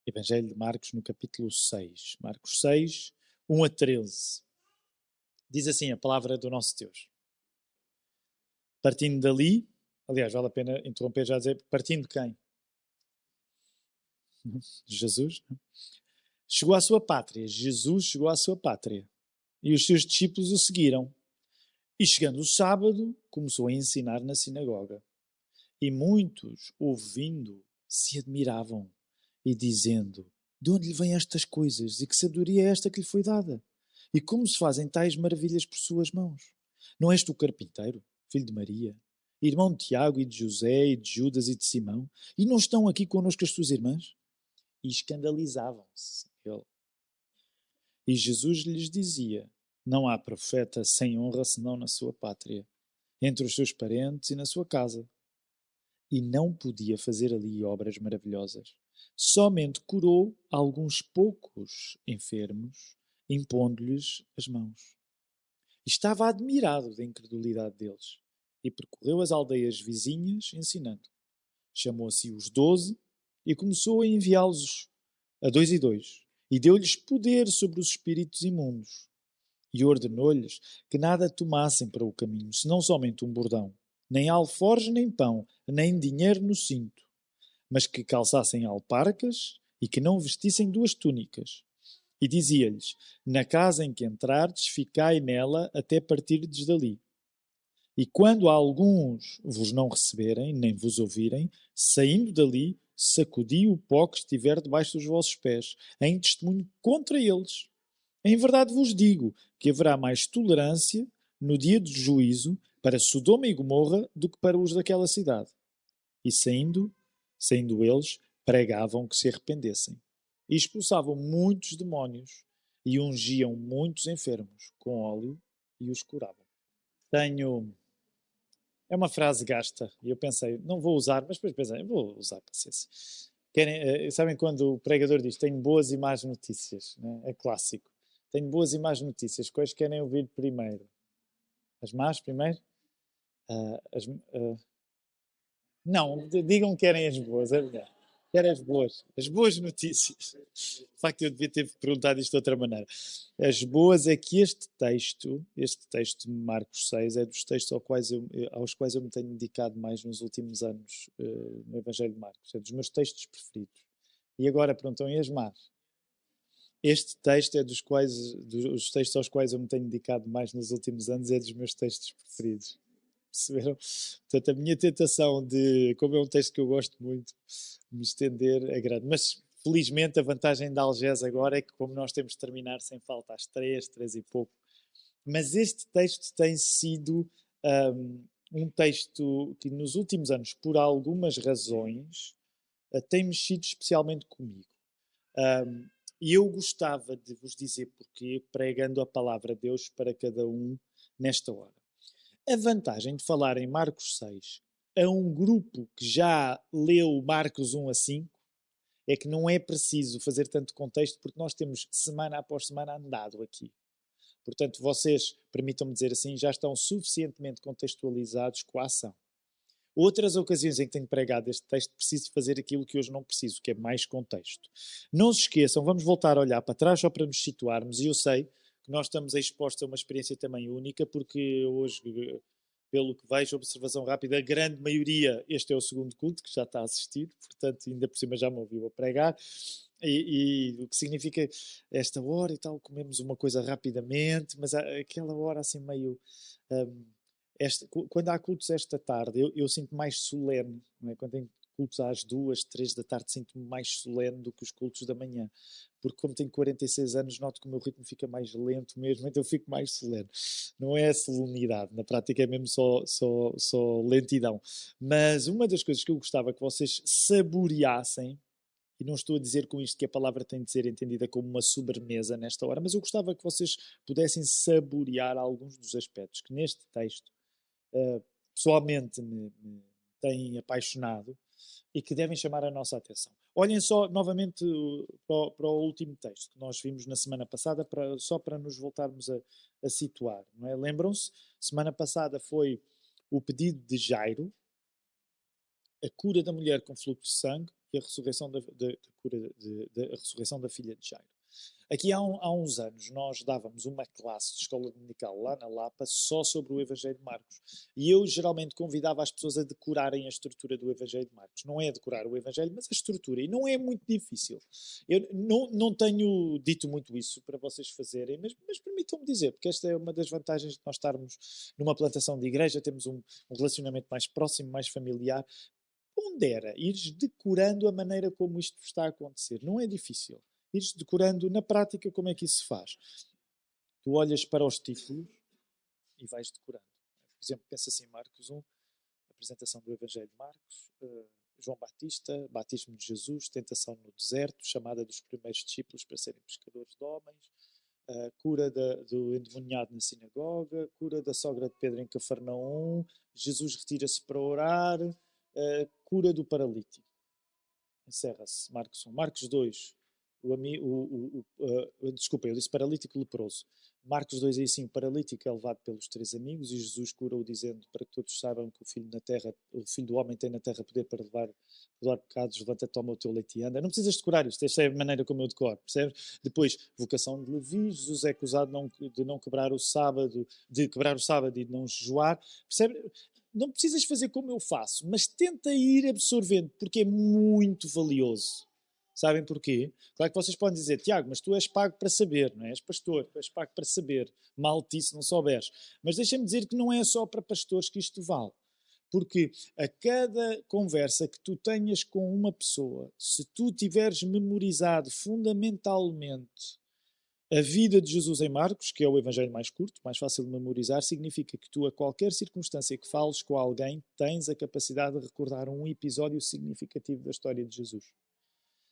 Evangelho de Marcos, no capítulo 6. Marcos 6, 1 a 13. Diz assim a palavra do nosso Deus. Partindo dali, aliás, vale a pena interromper já a dizer, partindo de quem? Jesus. Chegou à sua pátria. Jesus chegou à sua pátria. E os seus discípulos o seguiram. E chegando o sábado, começou a ensinar na sinagoga. E muitos, ouvindo, se admiravam e dizendo: de onde lhe vêm estas coisas e que sabedoria é esta que lhe foi dada? E como se fazem tais maravilhas por suas mãos? Não és tu carpinteiro, filho de Maria, irmão de Tiago e de José e de Judas e de Simão? E não estão aqui connosco as tuas irmãs? E escandalizavam-se. E Jesus lhes dizia: não há profeta sem honra senão na sua pátria, entre os seus parentes e na sua casa. E não podia fazer ali obras maravilhosas. Somente curou alguns poucos enfermos, impondo-lhes as mãos. E estava admirado da incredulidade deles. E percorreu as aldeias vizinhas, ensinando. Chamou a si os 12 e começou a enviá-los a 2 e 2. E deu-lhes poder sobre os espíritos imundos. E ordenou-lhes que nada tomassem para o caminho, senão somente um bordão, nem alforjes, nem pão, nem dinheiro no cinto, mas que calçassem alparcas e que não vestissem 2 túnicas. E dizia-lhes: na casa em que entrardes, ficai nela até partirdes dali. E quando alguns vos não receberem, nem vos ouvirem, saindo dali, sacudi o pó que estiver debaixo dos vossos pés, em testemunho contra eles. Em verdade vos digo que haverá mais tolerância no dia do juízo para Sodoma e Gomorra do que para os daquela cidade. E saindo eles, pregavam que se arrependessem. E expulsavam muitos demónios e ungiam muitos enfermos com óleo e os curavam. É uma frase gasta e eu pensei, não vou usar, mas depois pensei, vou usar, paciência. Sabem quando o pregador diz, tenho boas e más notícias, né? É clássico. Tenho boas e más notícias. Quais querem ouvir primeiro? As más primeiro? Não, digam que querem as boas, é melhor. Querem as boas. As boas notícias. De facto, eu devia ter perguntado isto de outra maneira. As boas é que este texto de Marcos 6, é dos textos aos quais eu me tenho dedicado mais nos últimos anos no Evangelho de Marcos. É dos meus textos preferidos. E agora, pronto, e as más? Este texto é dos textos aos quais eu me tenho dedicado mais nos últimos anos, é dos meus textos preferidos. Perceberam? Portanto, a minha tentação de, como é um texto que eu gosto muito, me estender é grande. Mas, felizmente, a vantagem da Algés agora é que, como nós temos de terminar sem falta às 3 e pouco, mas este texto tem sido um texto que, nos últimos anos, por algumas razões, tem mexido especialmente comigo. E eu gostava de vos dizer porquê, pregando a palavra de Deus para cada um nesta hora. A vantagem de falar em Marcos 6 a um grupo que já leu Marcos 1 a 5 é que não é preciso fazer tanto contexto, porque nós temos semana após semana andado aqui. Portanto, vocês, permitam-me dizer assim, já estão suficientemente contextualizados com a ação. Outras ocasiões em que tenho pregado este texto, preciso fazer aquilo que hoje não preciso, que é mais contexto. Não se esqueçam, vamos voltar a olhar para trás só para nos situarmos, e eu sei que nós estamos expostos a uma experiência também única, porque hoje, pelo que vejo, observação rápida, a grande maioria, este é o segundo culto que já está assistido, portanto, ainda por cima já me ouviu a pregar, e o que significa esta hora e tal, comemos uma coisa rapidamente, mas aquela hora assim meio... quando há cultos esta tarde, eu sinto mais solene, não é? Quando tem cultos às 2, 3 da tarde, sinto-me mais solene do que os cultos da manhã, porque como tenho 46 anos, noto que o meu ritmo fica mais lento mesmo, então eu fico mais solene. Não é solenidade, na prática é mesmo só lentidão. Mas uma das coisas que eu gostava que vocês saboreassem, e não estou a dizer com isto que a palavra tem de ser entendida como uma sobremesa nesta hora, mas eu gostava que vocês pudessem saborear alguns dos aspectos que neste texto pessoalmente me têm apaixonado e que devem chamar a nossa atenção. Olhem só novamente para o último texto que nós vimos na semana passada, só para nos voltarmos a situar. Não é? Lembram-se? Semana passada foi o pedido de Jairo, a cura da mulher com fluxo de sangue, e a ressurreição da ressurreição da filha de Jairo. Aqui há uns anos nós dávamos uma classe de escola dominical lá na Lapa só sobre o Evangelho de Marcos. E eu geralmente convidava as pessoas a decorarem a estrutura do Evangelho de Marcos. Não é decorar o Evangelho, mas a estrutura. E não é muito difícil. Eu não tenho dito muito isso para vocês fazerem, mas permitam-me dizer, porque esta é uma das vantagens de nós estarmos numa plantação de igreja, temos um relacionamento mais próximo, mais familiar. Pondera, ires decorando a maneira como isto está a acontecer. Não é difícil. Ires decorando na prática como é que isso se faz. Tu olhas para os títulos e vais decorando. Por exemplo, pensa assim, Marcos 1, apresentação do Evangelho de Marcos, João Batista, batismo de Jesus, tentação no deserto, chamada dos primeiros discípulos para serem pescadores de homens, cura do endemoniado na sinagoga, cura da sogra de Pedro em Cafarnaum, Jesus retira-se para orar, cura do paralítico. Encerra-se, Marcos 1. Marcos 2, desculpa, eu disse paralítico leproso. Marcos 2 é assim, o paralítico é levado pelos 3 amigos e Jesus cura-o dizendo para que todos saibam que o filho do homem tem na terra poder para perdoar pecados, levanta-te, toma o teu leite e anda. Não precisas decorar isto, esta é a maneira como eu decoro, percebes? Depois, vocação de Levi, Jesus é acusado de não quebrar o sábado, de quebrar o sábado e de não jejuar, percebe? Não precisas fazer como eu faço, mas tenta ir absorvendo, porque é muito valioso. Sabem porquê? Claro que vocês podem dizer, Tiago, mas tu és pago para saber, não é? És pastor, tu és pago para saber. Mal-te se não souberes. Mas deixa-me dizer que não é só para pastores que isto vale. Porque a cada conversa que tu tenhas com uma pessoa, se tu tiveres memorizado fundamentalmente a vida de Jesus em Marcos, que é o evangelho mais curto, mais fácil de memorizar, significa que tu, a qualquer circunstância que fales com alguém, tens a capacidade de recordar um episódio significativo da história de Jesus.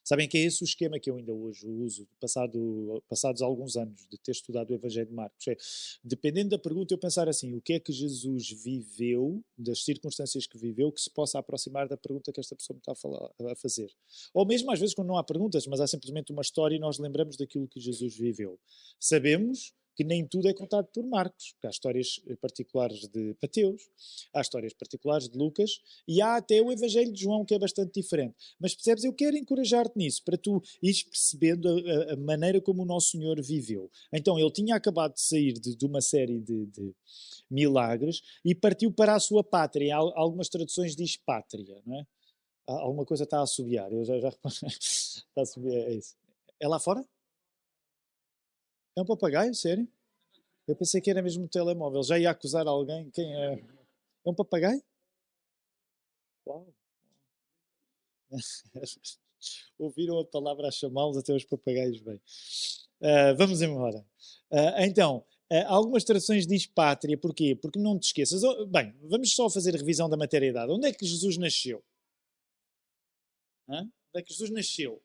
Sabem que é esse o esquema que eu ainda hoje uso, passados alguns anos de ter estudado o Evangelho de Marcos. Dependendo da pergunta, eu pensar assim, o que é que Jesus viveu, das circunstâncias que viveu, que se possa aproximar da pergunta que esta pessoa me está a fazer. Ou mesmo às vezes quando não há perguntas, mas há simplesmente uma história e nós lembramos daquilo que Jesus viveu. Sabemos que nem tudo é contado por Marcos, porque há histórias particulares de Mateus, há histórias particulares de Lucas, e há até o Evangelho de João, que é bastante diferente. Mas percebes, eu quero encorajar-te nisso, para tu ires percebendo a maneira como o Nosso Senhor viveu. Então, ele tinha acabado de sair de uma série de milagres e partiu para a sua pátria. Algumas traduções diz pátria, não é? Alguma coisa está a assobiar, eu já está a assobiar, é isso. É lá fora? É um papagaio, sério? Eu pensei que era mesmo um telemóvel. Já ia acusar alguém. Quem é? É um papagaio? Uau! Ouviram a palavra a chamá-los, até os papagaios bem. Vamos embora. Então, algumas traduções diz pátria. Porquê? Porque não te esqueças. Bem, vamos só fazer a revisão da matéria-idade. Onde é que Jesus nasceu? Onde é que Jesus nasceu?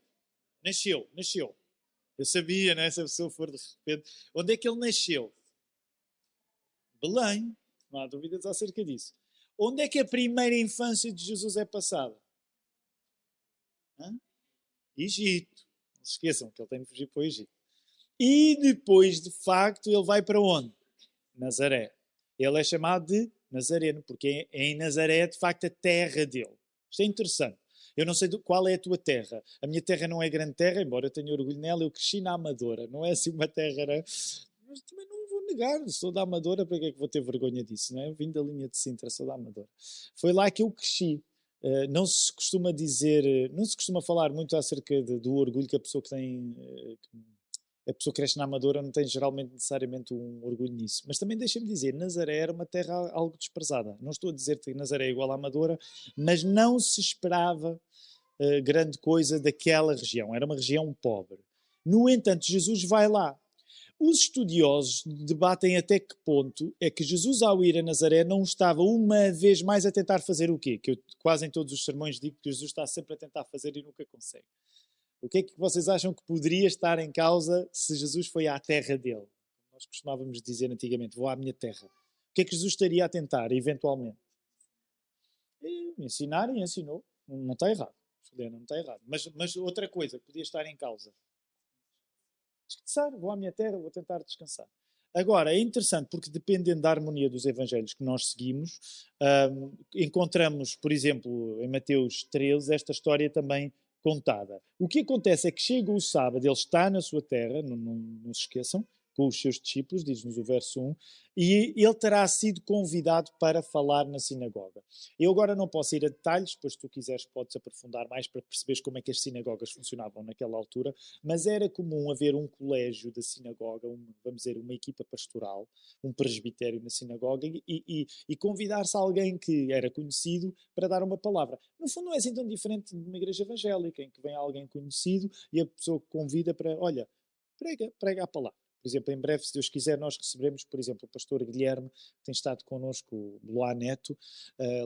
Nasceu. Eu sabia, né? Se a pessoa for de repente. Onde é que ele nasceu? Belém. Não há dúvidas acerca disso. Onde é que a primeira infância de Jesus é passada? Egito. Não se esqueçam que ele tem de fugir para o Egito. E depois, de facto, ele vai para onde? Nazaré. Ele é chamado de Nazareno, porque é em Nazaré, de facto, a terra dele. Isto é interessante. Eu não sei qual é a tua terra. A minha terra não é grande terra, embora eu tenha orgulho nela. Eu cresci na Amadora. Não é assim uma terra, né? Mas também não vou negar. Sou da Amadora, para que é que vou ter vergonha disso? Não é? Eu vim da linha de Sintra, sou da Amadora. Foi lá que eu cresci. Não se costuma dizer, não se costuma falar muito acerca do orgulho que a pessoa que tem, a pessoa que cresce na Amadora não tem geralmente necessariamente um orgulho nisso. Mas também deixa-me dizer, Nazaré era uma terra algo desprezada. Não estou a dizer que Nazaré é igual à Amadora, mas não se esperava grande coisa daquela região. Era uma região pobre. No entanto, Jesus vai lá. Os estudiosos debatem até que ponto é que Jesus, ao ir a Nazaré, não estava uma vez mais a tentar fazer o quê? Que eu quase em todos os sermões digo que Jesus está sempre a tentar fazer e nunca consegue. O que é que vocês acham que poderia estar em causa se Jesus foi à terra dele? Nós costumávamos dizer antigamente, vou à minha terra. O que é que Jesus estaria a tentar, eventualmente? Ensinar e ensinou. Não está errado. Não está errado. Mas outra coisa que podia estar em causa. Descansar, vou à minha terra, vou tentar descansar. Agora, é interessante porque dependendo da harmonia dos evangelhos que nós seguimos, encontramos, por exemplo, em Mateus 13, esta história também contada. O que acontece é que chega o sábado, ele está na sua terra, não se esqueçam, com os seus discípulos, diz-nos o verso 1, e ele terá sido convidado para falar na sinagoga. Eu agora não posso ir a detalhes, pois se tu quiseres podes aprofundar mais para perceberes como é que as sinagogas funcionavam naquela altura, mas era comum haver um colégio da sinagoga, vamos dizer, uma equipa pastoral, um presbitério na sinagoga, e convidar-se alguém que era conhecido para dar uma palavra. No fundo não é assim tão diferente de uma igreja evangélica, em que vem alguém conhecido e a pessoa convida para, olha, prega a palavra. Por exemplo, em breve, se Deus quiser, nós receberemos, por exemplo, o pastor Guilherme, que tem estado connosco, o Loá Neto,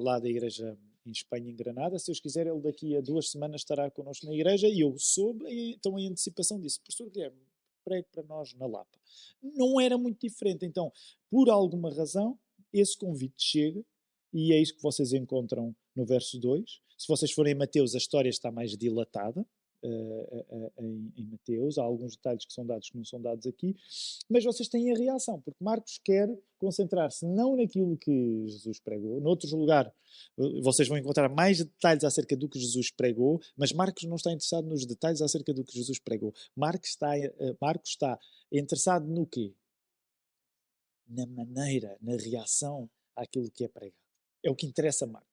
lá da igreja em Espanha, em Granada. Se Deus quiser, ele daqui a 2 semanas estará connosco na igreja e eu soube, então em antecipação disso, pastor Guilherme, pregue para nós na Lapa. Não era muito diferente. Então, por alguma razão, esse convite chega e é isso que vocês encontram no verso 2. Se vocês forem em Mateus, a história está mais dilatada, em Mateus. Há alguns detalhes que são dados que não são dados aqui, mas vocês têm a reação, porque Marcos quer concentrar-se não naquilo que Jesus pregou. Noutros lugares vocês vão encontrar mais detalhes acerca do que Jesus pregou, mas Marcos não está interessado nos detalhes acerca do que Jesus pregou. Marcos está interessado no quê? Na maneira, na reação àquilo que é pregado. É o que interessa a Marcos.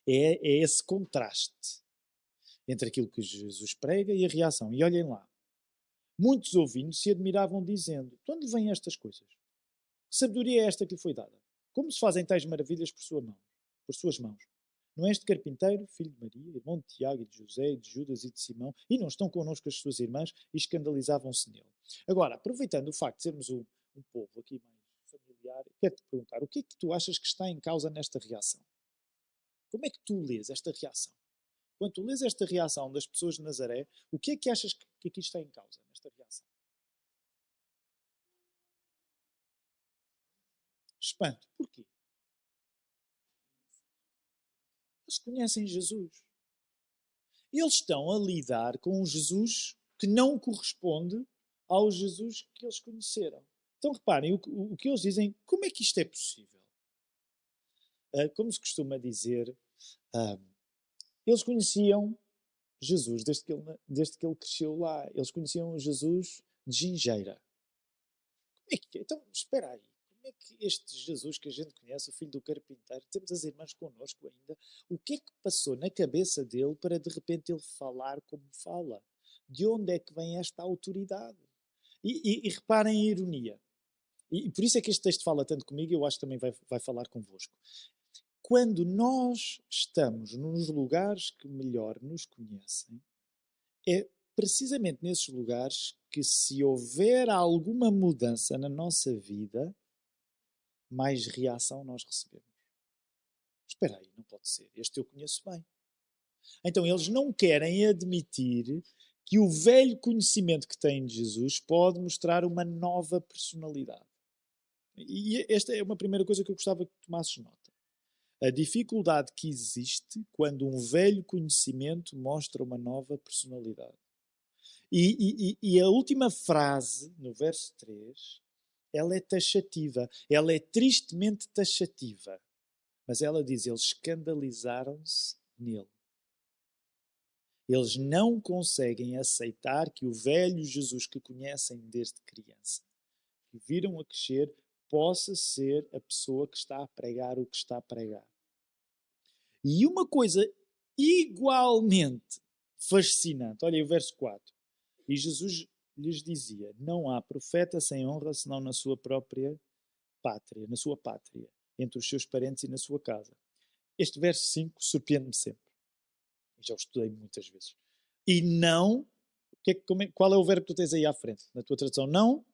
É esse contraste entre aquilo que Jesus prega e a reação. E olhem lá, muitos ouvindo se admiravam dizendo, de onde vêm estas coisas? Que sabedoria é esta que lhe foi dada? Como se fazem tais maravilhas por suas mãos? Não é este carpinteiro, filho de Maria, irmão de Tiago e de José, e de Judas e de Simão, e não estão connosco as suas irmãs, e escandalizavam-se nele. Agora, aproveitando o facto de sermos um povo aqui mais familiar, quero-te perguntar, o que é que tu achas que está em causa nesta reação? Como é que tu lês esta reação? Quando tu lês esta reação das pessoas de Nazaré, o que é que achas que aqui está em causa, nesta reação? Espanto. Porquê? Eles conhecem Jesus. Eles estão a lidar com um Jesus que não corresponde ao Jesus que eles conheceram. Então reparem, o que eles dizem, como é que isto é possível? Como se costuma dizer, eles conheciam Jesus desde que ele cresceu lá. Eles conheciam Jesus de gingeira. Como é que é? Então, espera aí. Como é que este Jesus que a gente conhece, o filho do carpinteiro, temos as irmãs connosco ainda, o que é que passou na cabeça dele para de repente ele falar como fala? De onde é que vem esta autoridade? E reparem a ironia. E por isso é que este texto fala tanto comigo e eu acho que também vai falar convosco. Quando nós estamos nos lugares que melhor nos conhecem, é precisamente nesses lugares que, se houver alguma mudança na nossa vida, mais reação nós recebemos. Espera aí, não pode ser. Este eu conheço bem. Então eles não querem admitir que o velho conhecimento que têm de Jesus pode mostrar uma nova personalidade. E esta é uma primeira coisa que eu gostava que tomasses nota. A dificuldade que existe quando um velho conhecimento mostra uma nova personalidade. E a última frase, no verso 3, ela é taxativa. Ela é tristemente taxativa. Mas ela diz, eles escandalizaram-se nele. Eles não conseguem aceitar que o velho Jesus que conhecem desde criança, que viram a crescer, possa ser a pessoa que está a pregar o que está a pregar. E uma coisa igualmente fascinante, olha aí o verso 4. E Jesus lhes dizia, não há profeta sem honra senão na sua própria pátria, na sua pátria, entre os seus parentes e na sua casa. Este verso 5 surpreende-me sempre. Já o estudei muitas vezes. E não, qual é o verbo que tu tens aí à frente? Na tua tradução, não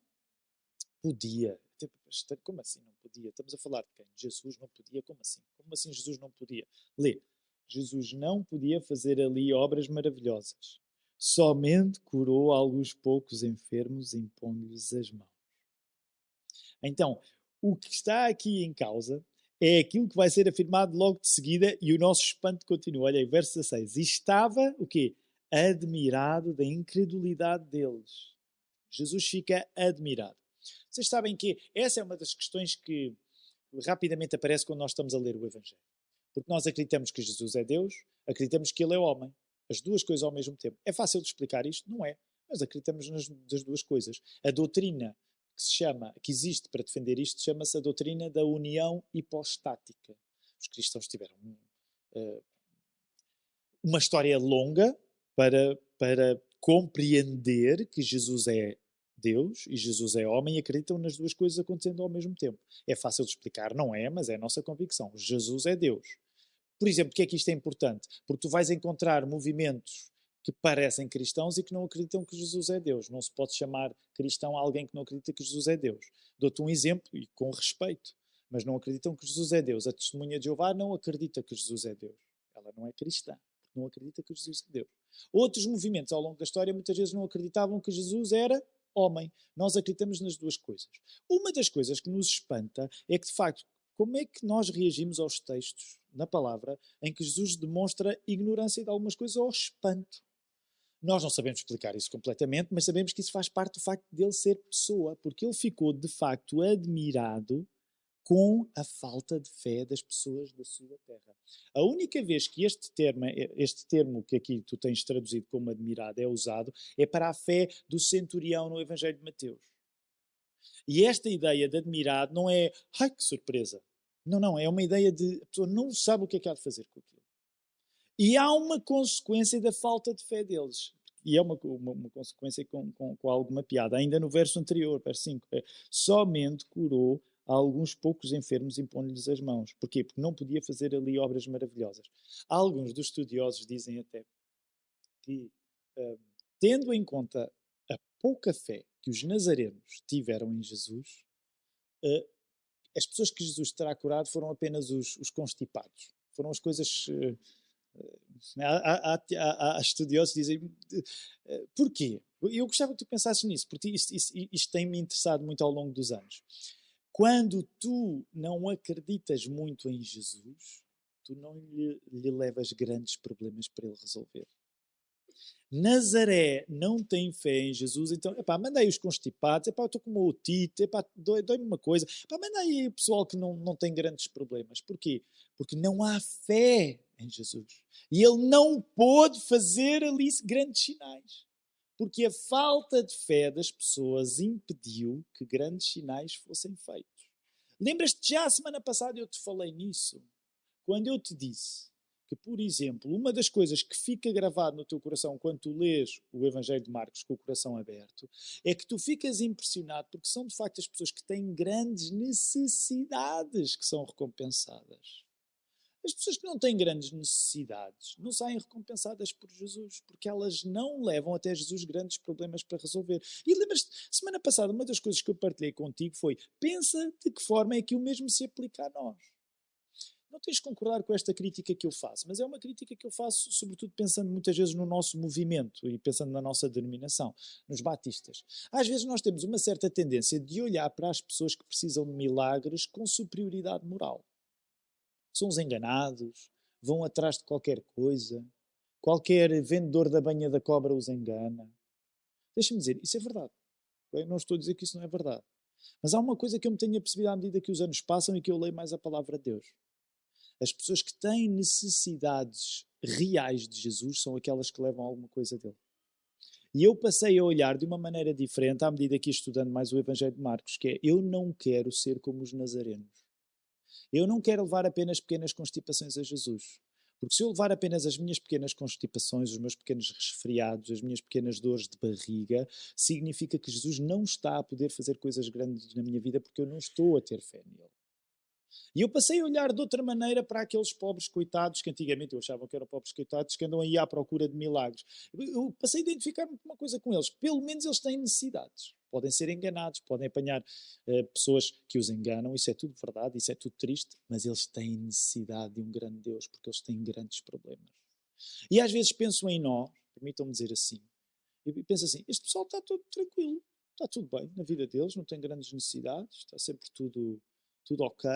podia. Como assim não podia? Estamos a falar de quem? Jesus não podia? Como assim? Como assim Jesus não podia? Lê. Jesus não podia fazer ali obras maravilhosas. Somente curou alguns poucos enfermos impondo-lhes as mãos. Então, o que está aqui em causa é aquilo que vai ser afirmado logo de seguida e o nosso espanto continua. Olha aí, verso 16. E estava, o quê? Admirado da incredulidade deles. Jesus fica admirado. Vocês sabem que essa é uma das questões que rapidamente aparece quando nós estamos a ler o Evangelho. Porque nós acreditamos que Jesus é Deus, acreditamos que Ele é homem. As duas coisas ao mesmo tempo. É fácil de explicar isto? Não é. Mas acreditamos nas duas coisas. A doutrina que existe para defender isto, chama-se a doutrina da união hipostática. Os cristãos tiveram uma história longa para compreender que Jesus é Deus e Jesus é homem e acreditam nas duas coisas acontecendo ao mesmo tempo. É fácil de explicar? Não é, mas é a nossa convicção. Jesus é Deus. Por exemplo, porque é que isto é importante? Porque tu vais encontrar movimentos que parecem cristãos e que não acreditam que Jesus é Deus. Não se pode chamar cristão a alguém que não acredita que Jesus é Deus. Dou-te um exemplo, e com respeito, mas não acreditam que Jesus é Deus. A Testemunha de Jeová não acredita que Jesus é Deus. Ela não é cristã, porque não acredita que Jesus é Deus. Outros movimentos ao longo da história muitas vezes não acreditavam que Jesus era homem. Nós acreditamos nas duas coisas. Uma das coisas que nos espanta é que, de facto, como é que nós reagimos aos textos na palavra em que Jesus demonstra ignorância de algumas coisas ou espanto? Nós não sabemos explicar isso completamente, mas sabemos que isso faz parte do facto de ele ser pessoa, porque ele ficou de facto admirado com a falta de fé das pessoas da sua terra. A única vez que este termo que aqui tu tens traduzido como admirado é usado é para a fé do centurião no Evangelho de Mateus. E esta ideia de admirado não é, ai que surpresa. Não, é uma ideia de a pessoa não sabe o que é que há de fazer com aquilo. E há uma consequência da falta de fé deles. E é uma consequência com alguma piada. Ainda no verso anterior, verso 5, somente curou alguns poucos enfermos impondo-lhes as mãos. Porquê? Porque não podia fazer ali obras maravilhosas. Alguns dos estudiosos dizem até que, tendo em conta a pouca fé que os nazarenos tiveram em Jesus, as pessoas que Jesus terá curado foram apenas os constipados. Foram as coisas... há estudiosos que dizem porquê? Eu gostava que tu pensasses nisso, porque isto tem-me interessado muito ao longo dos anos. Quando tu não acreditas muito em Jesus, tu não lhe levas grandes problemas para ele resolver. Nazaré não tem fé em Jesus, então, manda aí os constipados, eu estou com uma otite, dói-me uma coisa, manda aí o pessoal que não tem grandes problemas. Porquê? Porque não há fé em Jesus. E ele não pôde fazer ali grandes sinais. Porque a falta de fé das pessoas impediu que grandes sinais fossem feitos. Lembras-te, já a semana passada eu te falei nisso, quando eu te disse que, por exemplo, uma das coisas que fica gravado no teu coração quando tu lês o Evangelho de Marcos com o coração aberto, é que tu ficas impressionado porque são de facto as pessoas que têm grandes necessidades que são recompensadas. As pessoas que não têm grandes necessidades não saem recompensadas por Jesus, porque elas não levam até Jesus grandes problemas para resolver. E lembras-te, semana passada, uma das coisas que eu partilhei contigo foi, pensa de que forma é que o mesmo se aplica a nós. Não tens de concordar com esta crítica que eu faço, mas é uma crítica que eu faço sobretudo pensando muitas vezes no nosso movimento e pensando na nossa denominação, nos batistas. Às vezes nós temos uma certa tendência de olhar para as pessoas que precisam de milagres com superioridade moral. São os enganados, vão atrás de qualquer coisa, qualquer vendedor da banha da cobra os engana. Deixa-me dizer, isso é verdade. Eu não estou a dizer que isso não é verdade. Mas há uma coisa que eu me tenho apercebido à medida que os anos passam e que eu leio mais a palavra de Deus. As pessoas que têm necessidades reais de Jesus são aquelas que levam alguma coisa dele. E eu passei a olhar de uma maneira diferente à medida que ia estudando mais o Evangelho de Marcos, que é, eu não quero ser como os nazarenos. Eu não quero levar apenas pequenas constipações a Jesus. Porque se eu levar apenas as minhas pequenas constipações, os meus pequenos resfriados, as minhas pequenas dores de barriga, significa que Jesus não está a poder fazer coisas grandes na minha vida porque eu não estou a ter fé nele. E eu passei a olhar de outra maneira para aqueles pobres coitados que antigamente eu achava que eram pobres coitados que andam aí à procura de milagres. Eu passei a identificar-me com uma coisa com eles. Pelo menos eles têm necessidades. Podem ser enganados, podem apanhar pessoas que os enganam. Isso é tudo verdade, isso é tudo triste. Mas eles têm necessidade de um grande Deus porque eles têm grandes problemas. E às vezes penso em nós, permitam-me dizer assim, e penso assim, este pessoal está tudo tranquilo, está tudo bem na vida deles, não tem grandes necessidades, está sempre tudo ok.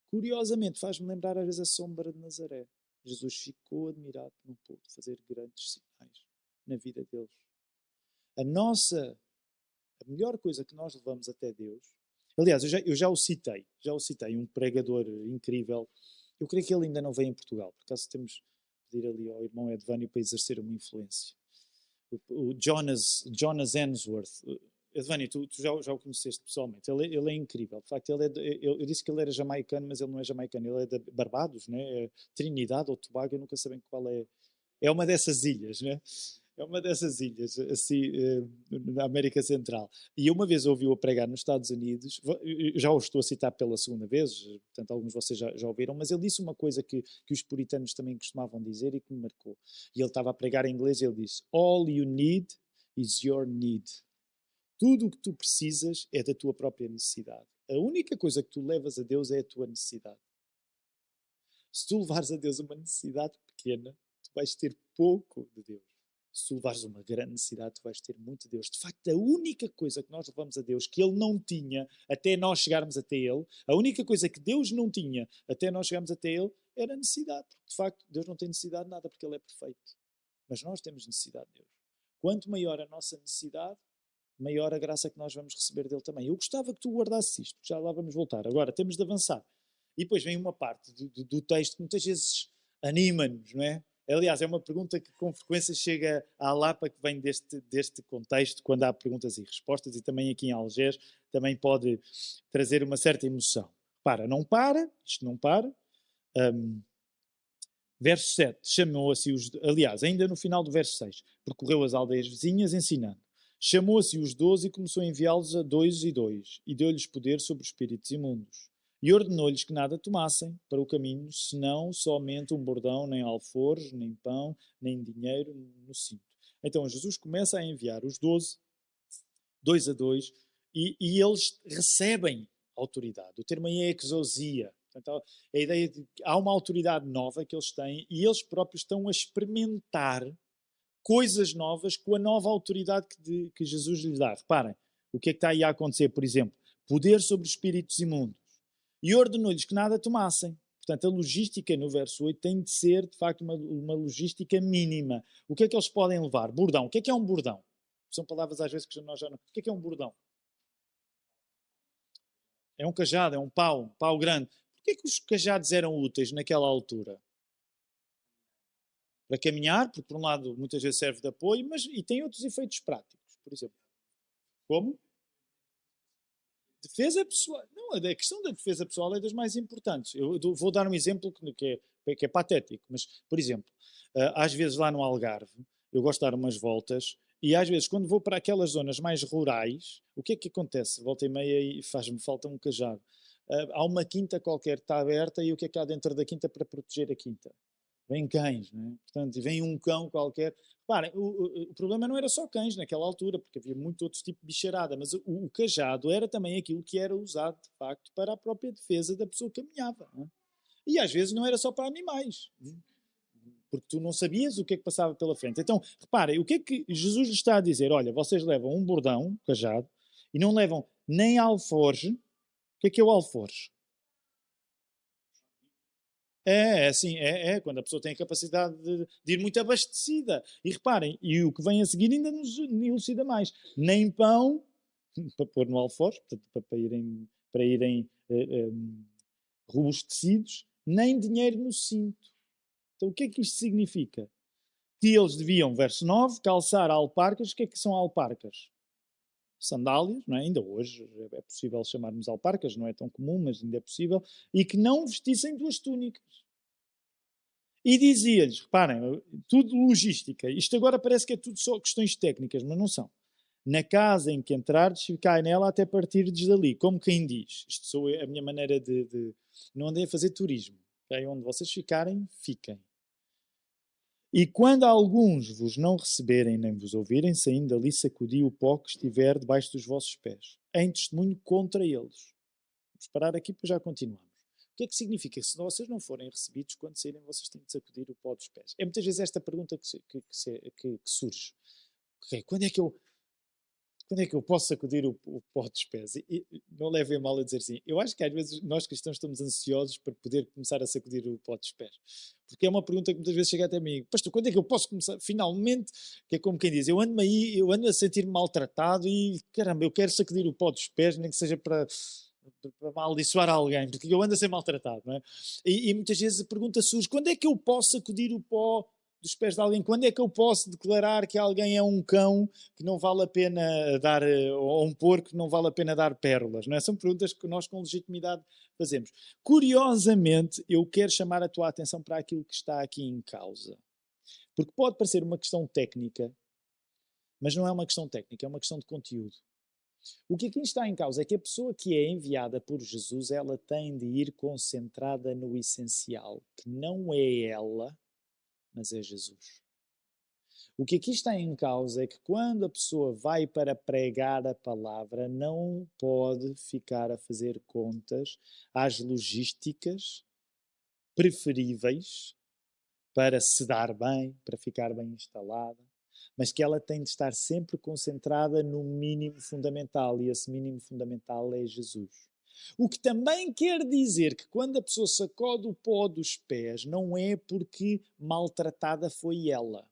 Curiosamente, faz-me lembrar às vezes a sombra de Nazaré. Jesus ficou admirado por não pôde fazer grandes sinais na vida deles. A nossa A melhor coisa que nós levamos até Deus... Aliás, eu já o citei, um pregador incrível. Eu creio que ele ainda não veio em Portugal, por acaso temos de pedir ali ao irmão Edvânio para exercer uma influência. O Jonas Hemsworth. Edvânio, tu já o conheceste pessoalmente, ele é incrível. De facto, eu disse que ele era jamaicano, mas ele não é jamaicano, ele é de Barbados, né? É Trinidade ou Tobago, eu nunca sei bem qual é. É uma dessas ilhas, né? É uma dessas ilhas, assim, na América Central. E eu uma vez ouvi-o a pregar nos Estados Unidos, já o estou a citar pela segunda vez, portanto alguns de vocês já ouviram, mas ele disse uma coisa que os puritanos também costumavam dizer e que me marcou. E ele estava a pregar em inglês e ele disse: All you need is your need. Tudo o que tu precisas é da tua própria necessidade. A única coisa que tu levas a Deus é a tua necessidade. Se tu levares a Deus uma necessidade pequena, tu vais ter pouco de Deus. Se tu levares uma grande necessidade, tu vais ter muito de Deus. De facto, a única coisa que nós levamos a Deus, que Ele não tinha até nós chegarmos até Ele, a única coisa que Deus não tinha até nós chegarmos até Ele, era a necessidade. De facto, Deus não tem necessidade de nada porque Ele é perfeito. Mas nós temos necessidade de Deus. Quanto maior a nossa necessidade, maior a graça que nós vamos receber dele também. Eu gostava que tu guardasses isto, já lá vamos voltar. Agora, temos de avançar. E depois vem uma parte do texto que muitas vezes anima-nos, não é? Aliás, é uma pergunta que com frequência chega à Lapa, que vem deste contexto, quando há perguntas e respostas, e também aqui em Algés também pode trazer uma certa emoção. Não para, isto não para. Verso 7, chamou-se aliás, ainda no final do verso 6, percorreu as aldeias vizinhas ensinando. Chamou-se os 12 e começou a enviá-los a 2 e deu-lhes poder sobre os espíritos imundos. E ordenou-lhes que nada tomassem para o caminho, senão somente um bordão, nem alforjes, nem pão, nem dinheiro no cinto. Então Jesus começa a enviar os 12, 2 a 2, e eles recebem autoridade. O termo aí é exousia. Portanto, a ideia de que há uma autoridade nova que eles têm e eles próprios estão a experimentar coisas novas com a nova autoridade que Jesus lhes dá. Reparem, o que é que está aí a acontecer? Por exemplo, poder sobre os espíritos imundos. E ordenou-lhes que nada tomassem. Portanto, a logística no verso 8 tem de ser, de facto, uma logística mínima. O que é que eles podem levar? Bordão. O que é um bordão? São palavras às vezes que nós já não... O que é um bordão? É um cajado, é um pau grande. Porquê que os cajados eram úteis naquela altura? Para caminhar, porque por um lado muitas vezes serve de apoio, mas e tem outros efeitos práticos, por exemplo. Como? Defesa pessoal. Não, a questão da defesa pessoal é das mais importantes. Eu vou dar um exemplo que é patético, mas, por exemplo, às vezes lá no Algarve, eu gosto de dar umas voltas e às vezes quando vou para aquelas zonas mais rurais, o que é que acontece? Volta e meia e faz-me falta um cajado. Há uma quinta qualquer que está aberta e o que é que há dentro da quinta para proteger a quinta? Vêm cães, não é? Portanto, vem um cão qualquer. Reparem, o problema não era só cães naquela altura, porque havia muito outros tipos de bicharada, mas o cajado era também aquilo que era usado, de facto, para a própria defesa da pessoa que caminhava. Não é? E às vezes não era só para animais, porque tu não sabias o que é que passava pela frente. Então, reparem, o que é que Jesus lhe está a dizer? Olha, vocês levam um bordão, um cajado, e não levam nem alforje. O que é o alforje? Assim, quando a pessoa tem a capacidade de ir muito abastecida. E reparem, e o que vem a seguir ainda nos elucida mais. Nem pão, para pôr no alforje, portanto, para irem robustecidos, nem dinheiro no cinto. Então o que é que isto significa? Que eles deviam, verso 9, calçar alparcas. O que é que são alparcas? Sandálias, não é? Ainda hoje é possível chamarmos alparcas, não é tão comum, mas ainda é possível, e que não vestissem duas túnicas. E dizia-lhes, reparem, tudo logística, isto agora parece que é tudo só questões técnicas, mas não são. Na casa em que entrardes, ficai nela até partirdes dali, como quem diz. Isto sou a minha maneira de... Não andei a fazer turismo, okay? Onde vocês ficarem, fiquem. E quando alguns vos não receberem nem vos ouvirem, saindo dali, sacudi o pó que estiver debaixo dos vossos pés, em testemunho contra eles. Vamos parar aqui, depois já continuamos. O que é que significa? Se vocês não forem recebidos, quando saírem, vocês têm de sacudir o pó dos pés. É muitas vezes esta pergunta que surge. Okay, quando é quando é que eu posso sacudir o pó dos pés? E não levem mal a dizer assim. Eu acho que às vezes nós cristãos estamos ansiosos para poder começar a sacudir o pó dos pés. Porque é uma pergunta que muitas vezes chega até mim. Pastor, quando é que eu posso começar? Finalmente, que é como quem diz, eu ando a sentir-me maltratado e, caramba, eu quero sacudir o pó dos pés, nem que seja para amaldiçoar alguém, porque eu ando a ser maltratado, não é? E muitas vezes a pergunta surge, quando é que eu posso sacudir o pó dos pés de alguém? Quando é que eu posso declarar que alguém é um cão que não vale a pena dar, ou um porco que não vale a pena dar pérolas? Não é? São perguntas que nós com legitimidade fazemos. Curiosamente, eu quero chamar a tua atenção para aquilo que está aqui em causa. Porque pode parecer uma questão técnica, mas não é uma questão técnica, é uma questão de conteúdo. O que aqui está em causa é que a pessoa que é enviada por Jesus, ela tem de ir concentrada no essencial, que não é ela, mas é Jesus. O que aqui está em causa é que quando a pessoa vai para pregar a palavra, não pode ficar a fazer contas às logísticas preferíveis para se dar bem, para ficar bem instalada, mas que ela tem de estar sempre concentrada no mínimo fundamental, e esse mínimo fundamental é Jesus. O que também quer dizer que quando a pessoa sacode o pó dos pés, não é porque maltratada foi ela.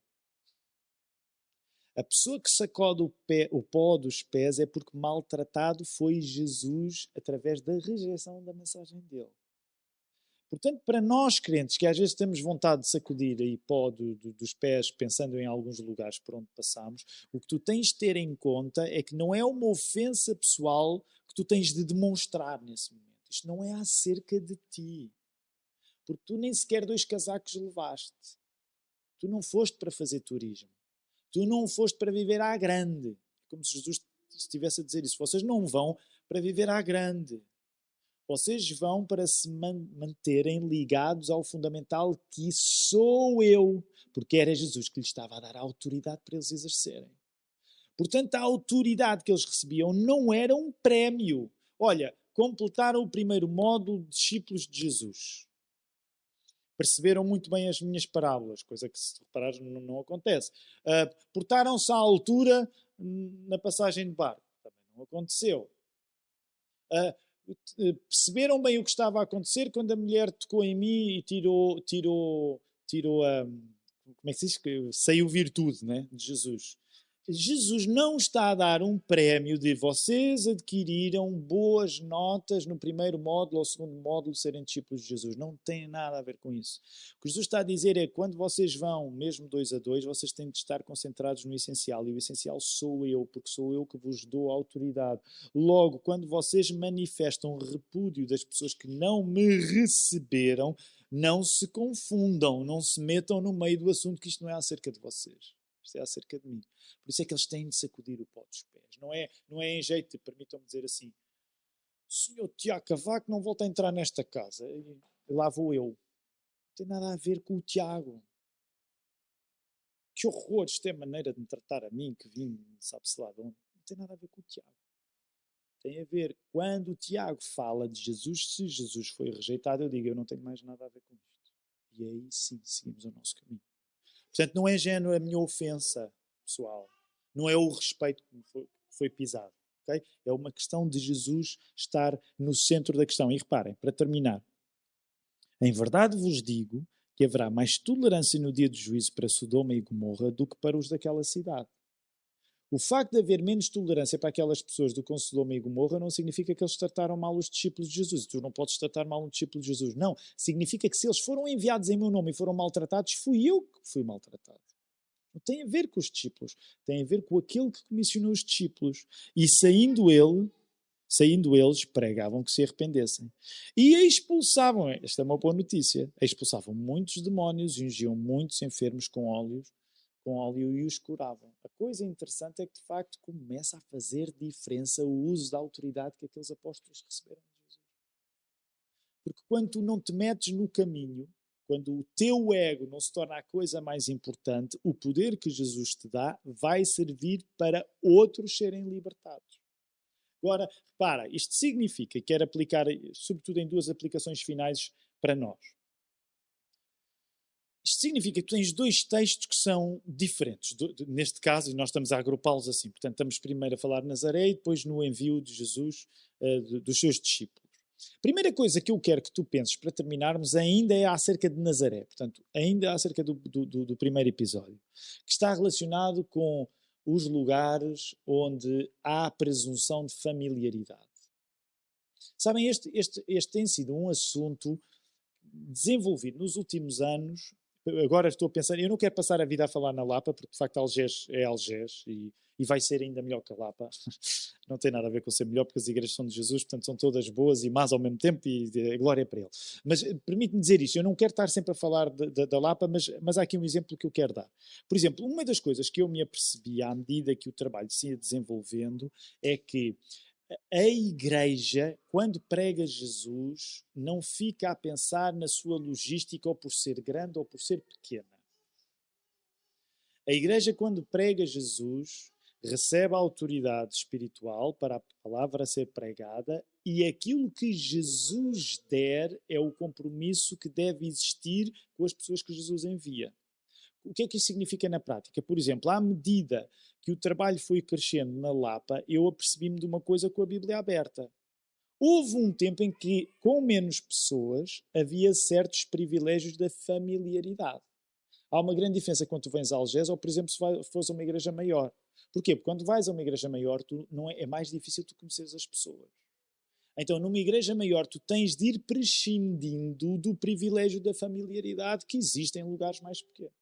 A pessoa que sacode o pó dos pés é porque maltratado foi Jesus através da rejeição da mensagem dele. Portanto, para nós crentes, que às vezes temos vontade de sacudir aí pó dos pés, pensando em alguns lugares por onde passamos, o que tu tens de ter em conta é que não é uma ofensa pessoal que tu tens de demonstrar nesse momento. Isto não é acerca de ti. Porque tu nem sequer 2 casacos levaste. Tu não foste para fazer turismo. Tu não foste para viver à grande. Como se Jesus estivesse a dizer isso. Vocês não vão para viver à grande. Vocês vão para se manterem ligados ao fundamental que sou eu. Porque era Jesus que lhes estava a dar a autoridade para eles exercerem. Portanto, a autoridade que eles recebiam não era um prémio. Olha, completaram o primeiro módulo de discípulos de Jesus. Perceberam muito bem as minhas parábolas, coisa que, se reparares, não acontece. Portaram-se à altura na passagem de barco. Também não aconteceu. Perceberam bem o que estava a acontecer quando a mulher tocou em mim e tirou a... Como é que se diz? Saiu virtude, né, de Jesus. Jesus não está a dar um prémio de vocês adquiriram boas notas no primeiro módulo ou segundo módulo serem discípulos de Jesus. Não tem nada a ver com isso. O que Jesus está a dizer é que quando vocês vão, mesmo 2 a 2, vocês têm de estar concentrados no essencial. E o essencial sou eu, porque sou eu que vos dou autoridade. Logo, quando vocês manifestam repúdio das pessoas que não me receberam, não se confundam, não se metam no meio do assunto, que isto não é acerca de vocês. Isto é acerca de mim. Por isso é que eles têm de sacudir o pó dos pés. Não é em jeito, permitam-me dizer assim, senhor Tiago Cavaco não volta a entrar nesta casa. E lá vou eu. Não tem nada a ver com o Tiago. Que horror, isto é a maneira de me tratar a mim, que vim, sabe-se lá de onde. Não tem nada a ver com o Tiago. Tem a ver, quando o Tiago fala de Jesus, se Jesus foi rejeitado, eu digo, eu não tenho mais nada a ver com isto. E aí sim, seguimos o nosso caminho. Portanto, não é género a minha ofensa pessoal. Não é o respeito que foi pisado. Okay? É uma questão de Jesus estar no centro da questão. E reparem, para terminar, em verdade vos digo que haverá mais tolerância no dia do juízo para Sodoma e Gomorra do que para os daquela cidade. O facto de haver menos tolerância para aquelas pessoas do que com Sodoma e Gomorra não significa que eles trataram mal os discípulos de Jesus. Tu não podes tratar mal um discípulo de Jesus. Não. Significa que se eles foram enviados em meu nome e foram maltratados, fui eu que fui maltratado. Não tem a ver com os discípulos. Tem a ver com aquele que comissionou os discípulos. E saindo eles, pregavam que se arrependessem. E expulsavam, esta é uma boa notícia, expulsavam muitos demónios e ungiam muitos enfermos com óleo e os curavam. A coisa interessante é que, de facto, começa a fazer diferença o uso da autoridade que aqueles apóstolos receberam de Jesus. Porque quando tu não te metes no caminho, quando o teu ego não se torna a coisa mais importante, o poder que Jesus te dá vai servir para outros serem libertados. Agora, repara, isto significa, quero aplicar, sobretudo em 2 aplicações finais para nós. Isto significa que tu tens dois textos que são diferentes. Neste caso, e nós estamos a agrupá-los assim. Portanto, estamos primeiro a falar de Nazaré e depois no envio de Jesus, dos seus discípulos. Primeira coisa que eu quero que tu penses para terminarmos ainda é acerca de Nazaré. Portanto, ainda é acerca do primeiro episódio. Que está relacionado com os lugares onde há presunção de familiaridade. Sabem, este tem sido um assunto desenvolvido nos últimos anos. Agora estou a pensar, eu não quero passar a vida a falar na Lapa, porque de facto Algés é Algés e vai ser ainda melhor que a Lapa. Não tem nada a ver com ser melhor, porque as igrejas são de Jesus, portanto são todas boas e más ao mesmo tempo, e a glória é para Ele. Mas permite-me dizer isto, eu não quero estar sempre a falar da Lapa, mas há aqui um exemplo que eu quero dar. Por exemplo, uma das coisas que eu me apercebi à medida que o trabalho se ia desenvolvendo é que a igreja, quando prega Jesus, não fica a pensar na sua logística ou por ser grande ou por ser pequena. A igreja, quando prega Jesus, recebe a autoridade espiritual para a palavra ser pregada e aquilo que Jesus der é o compromisso que deve existir com as pessoas que Jesus envia. O que é que isso significa na prática? Por exemplo, à medida que o trabalho foi crescendo na Lapa, eu apercebi-me de uma coisa com a Bíblia aberta. Houve um tempo em que, com menos pessoas, havia certos privilégios da familiaridade. Há uma grande diferença quando tu vens a Algés ou, por exemplo, se fores a uma igreja maior. Porquê? Porque quando vais a uma igreja maior, é mais difícil tu conheceres as pessoas. Então, numa igreja maior, tu tens de ir prescindindo do privilégio da familiaridade que existe em lugares mais pequenos.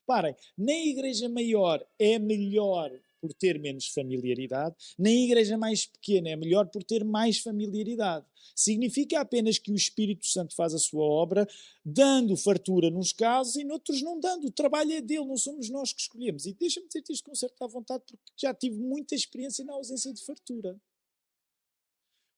Reparem, nem a igreja maior é melhor por ter menos familiaridade, nem a igreja mais pequena é melhor por ter mais familiaridade. Significa apenas que o Espírito Santo faz a sua obra, dando fartura nos casos e noutros não dando. O trabalho é dele, não somos nós que escolhemos. E deixa-me dizer isto com certa vontade, porque já tive muita experiência na ausência de fartura.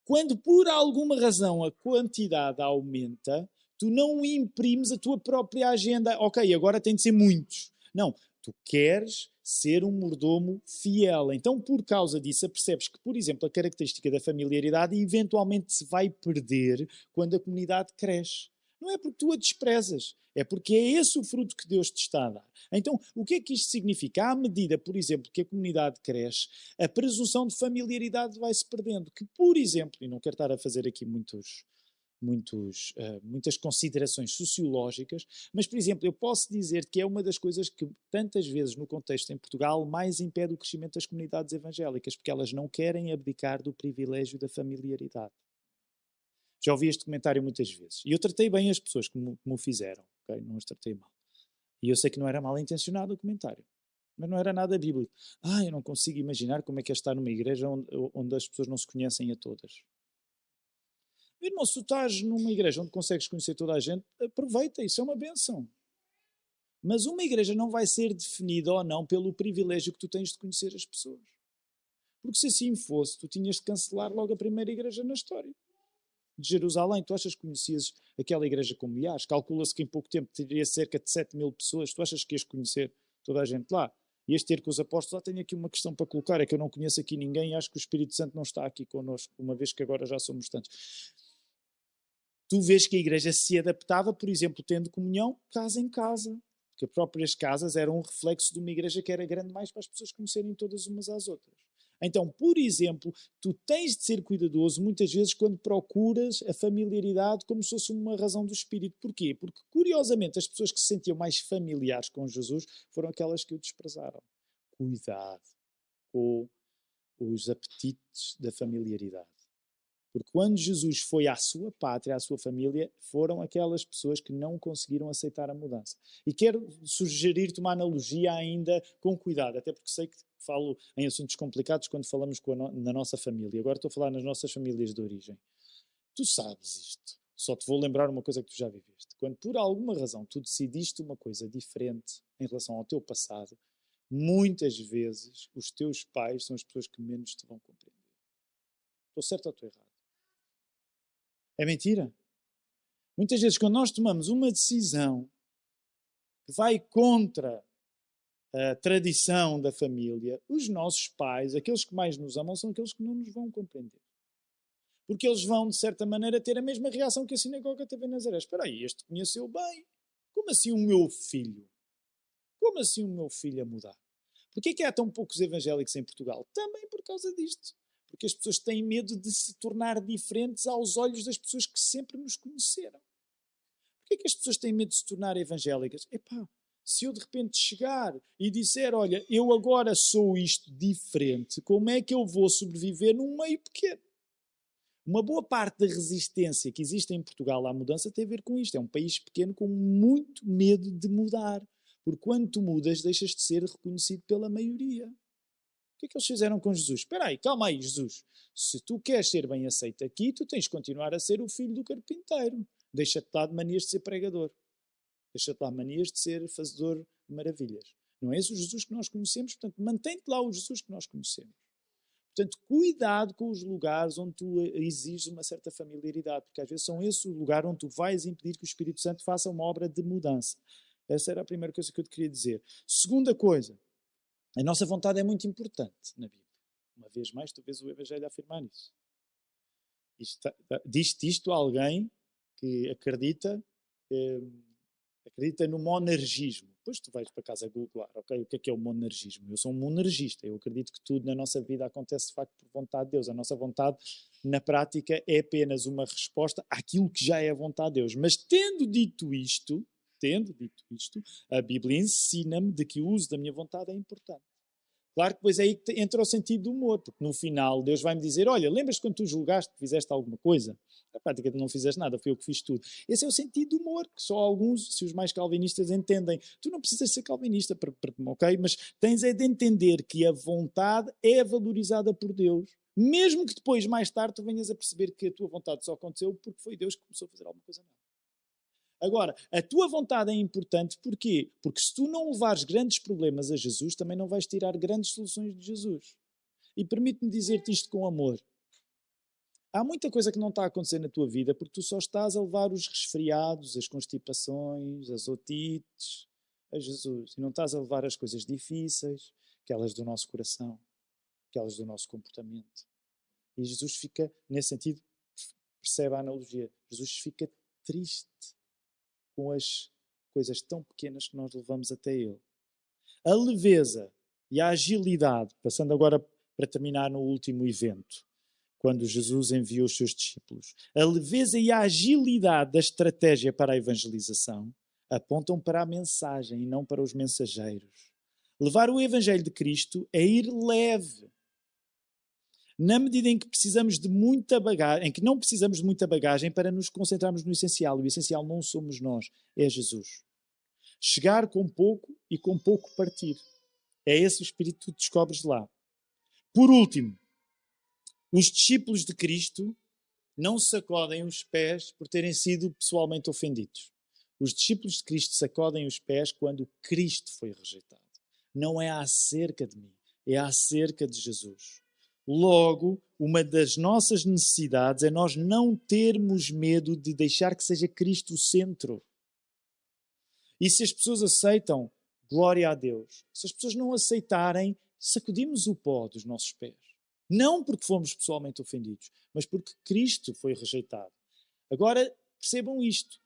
Quando por alguma razão a quantidade aumenta, tu não imprimes a tua própria agenda. Ok, agora tem de ser muitos. Não, tu queres ser um mordomo fiel. Então, por causa disso, percebes que, por exemplo, a característica da familiaridade eventualmente se vai perder quando a comunidade cresce. Não é porque tu a desprezas, é porque é esse o fruto que Deus te está a dar. Então, o que é que isto significa? À medida, por exemplo, que a comunidade cresce, a presunção de familiaridade vai-se perdendo. Que, por exemplo, e não quero estar a fazer aqui muitas considerações sociológicas, mas, por exemplo, eu posso dizer que é uma das coisas que tantas vezes no contexto em Portugal mais impede o crescimento das comunidades evangélicas, porque elas não querem abdicar do privilégio da familiaridade. Já ouvi este comentário muitas vezes. E eu tratei bem as pessoas que me o fizeram, okay? Não as tratei mal. E eu sei que não era mal intencionado o comentário, mas não era nada bíblico. Eu não consigo imaginar como é que é estar numa igreja onde as pessoas não se conhecem a todas. Meu irmão, se tu estás numa igreja onde consegues conhecer toda a gente, aproveita, isso é uma benção. Mas uma igreja não vai ser definida ou não pelo privilégio que tu tens de conhecer as pessoas. Porque se assim fosse, tu tinhas de cancelar logo a primeira igreja na história de Jerusalém. Tu achas que conhecias aquela igreja com milhares? Calcula-se que em pouco tempo teria cerca de 7.000 pessoas. Tu achas que ias conhecer toda a gente lá? Ias ter com os apóstolos? Tenho aqui uma questão para colocar, é que eu não conheço aqui ninguém e acho que o Espírito Santo não está aqui connosco, uma vez que agora já somos tantos. Tu vês que a igreja se adaptava, por exemplo, tendo comunhão casa em casa. Porque as próprias casas eram um reflexo de uma igreja que era grande mais para as pessoas conhecerem todas umas às outras. Então, por exemplo, tu tens de ser cuidadoso muitas vezes quando procuras a familiaridade como se fosse uma razão do Espírito. Porquê? Porque, curiosamente, as pessoas que se sentiam mais familiares com Jesus foram aquelas que o desprezaram. Cuidado com os apetites da familiaridade. Porque quando Jesus foi à sua pátria, à sua família, foram aquelas pessoas que não conseguiram aceitar a mudança. E quero sugerir-te uma analogia ainda com cuidado, até porque sei que falo em assuntos complicados quando falamos na nossa família. Agora estou a falar nas nossas famílias de origem. Tu sabes isto. Só te vou lembrar uma coisa que tu já viveste. Quando por alguma razão tu decidiste uma coisa diferente em relação ao teu passado, muitas vezes os teus pais são as pessoas que menos te vão compreender. Estou certo ou estou errado? É mentira. Muitas vezes, quando nós tomamos uma decisão que vai contra a tradição da família, os nossos pais, aqueles que mais nos amam, são aqueles que não nos vão compreender. Porque eles vão, de certa maneira, ter a mesma reação que a sinagoga teve em Nazaré. Espera aí, este conheceu bem. Como assim o meu filho? Como assim o meu filho a mudar? Porquê é que há tão poucos evangélicos em Portugal? Também por causa disto. Porque as pessoas têm medo de se tornar diferentes aos olhos das pessoas que sempre nos conheceram. Porquê é que as pessoas têm medo de se tornar evangélicas? Epá, se eu de repente chegar e disser, olha, eu agora sou isto diferente, como é que eu vou sobreviver num meio pequeno? Uma boa parte da resistência que existe em Portugal à mudança tem a ver com isto. É um país pequeno com muito medo de mudar. Porque quando tu mudas, deixas de ser reconhecido pela maioria. O que é que eles fizeram com Jesus? Espera aí, calma aí, Jesus. Se tu queres ser bem aceito aqui, tu tens de continuar a ser o filho do carpinteiro. Deixa-te lá de manias de ser pregador. Deixa-te lá manias de ser fazedor de maravilhas. Não é esse o Jesus que nós conhecemos, portanto, mantém-te lá o Jesus que nós conhecemos. Portanto, cuidado com os lugares onde tu exiges uma certa familiaridade, porque às vezes são esse o lugar onde tu vais impedir que o Espírito Santo faça uma obra de mudança. Essa era a primeira coisa que eu te queria dizer. Segunda coisa, a nossa vontade é muito importante na Bíblia. Uma vez mais, tu vês o Evangelho a afirmar isso. Diz-te isto a alguém que acredita no monergismo. Depois tu vais para casa googlar, ok? O que é o monergismo? Eu sou um monergista. Eu acredito que tudo na nossa vida acontece de facto por vontade de Deus. A nossa vontade, na prática, é apenas uma resposta àquilo que já é a vontade de Deus. Mas tendo dito isto, a Bíblia ensina-me de que o uso da minha vontade é importante. Claro que depois é aí que entra o sentido do humor, porque no final Deus vai-me dizer, olha, lembras quando tu julgaste que fizeste alguma coisa? Na prática tu não fizeste nada, fui eu que fiz tudo. Esse é o sentido do humor, que só alguns, se os mais calvinistas entendem. Tu não precisas ser calvinista, ok? Mas tens é de entender que a vontade é valorizada por Deus, mesmo que depois, mais tarde, tu venhas a perceber que a tua vontade só aconteceu porque foi Deus que começou a fazer alguma coisa nela. Agora, a tua vontade é importante, porquê? Porque se tu não levares grandes problemas a Jesus, também não vais tirar grandes soluções de Jesus. E permite-me dizer-te isto com amor. Há muita coisa que não está a acontecer na tua vida porque tu só estás a levar os resfriados, as constipações, as otites a Jesus. E não estás a levar as coisas difíceis, aquelas do nosso coração, aquelas do nosso comportamento. E Jesus fica, nesse sentido, percebe a analogia, Jesus fica triste com as coisas tão pequenas que nós levamos até Ele. A leveza e a agilidade, passando agora para terminar no último evento, quando Jesus enviou os seus discípulos, a leveza e a agilidade da estratégia para a evangelização apontam para a mensagem e não para os mensageiros. Levar o Evangelho de Cristo é ir leve. Na medida em que precisamos de muita bagagem, em que não precisamos de muita bagagem para nos concentrarmos no essencial. O essencial não somos nós, é Jesus. Chegar com pouco e com pouco partir. É esse o espírito que tu descobres lá. Por último, os discípulos de Cristo não sacodem os pés por terem sido pessoalmente ofendidos. Os discípulos de Cristo sacodem os pés quando Cristo foi rejeitado. Não é acerca de mim, é acerca de Jesus. Logo, uma das nossas necessidades é nós não termos medo de deixar que seja Cristo o centro. E se as pessoas aceitam, glória a Deus. Se as pessoas não aceitarem, sacudimos o pó dos nossos pés. Não porque fomos pessoalmente ofendidos, mas porque Cristo foi rejeitado. Agora, percebam isto.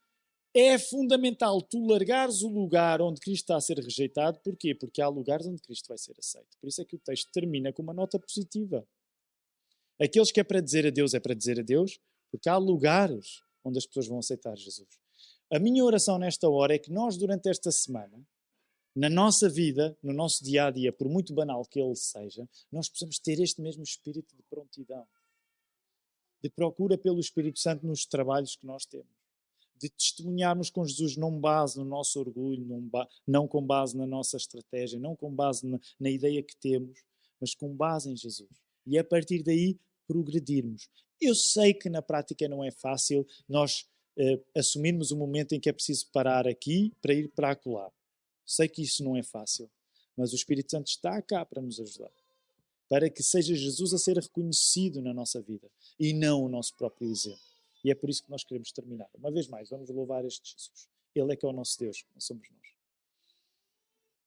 É fundamental tu largares o lugar onde Cristo está a ser rejeitado. Porquê? Porque há lugares onde Cristo vai ser aceito. Por isso é que o texto termina com uma nota positiva. Aqueles que é para dizer a Deus, porque há lugares onde as pessoas vão aceitar Jesus. A minha oração nesta hora é que nós, durante esta semana, na nossa vida, no nosso dia-a-dia, por muito banal que ele seja, nós possamos ter este mesmo espírito de prontidão, de procura pelo Espírito Santo nos trabalhos que nós temos, de testemunharmos com Jesus não base no nosso orgulho, não com base na nossa estratégia, não com base na ideia que temos, mas com base em Jesus. E a partir daí, progredirmos. Eu sei que na prática não é fácil nós assumirmos o momento em que é preciso parar aqui para ir para acolá. Sei que isso não é fácil, mas o Espírito Santo está cá para nos ajudar. Para que seja Jesus a ser reconhecido na nossa vida e não o nosso próprio exemplo. E é por isso que nós queremos terminar. Uma vez mais, vamos louvar este Jesus. Ele é que é o nosso Deus, não somos nós.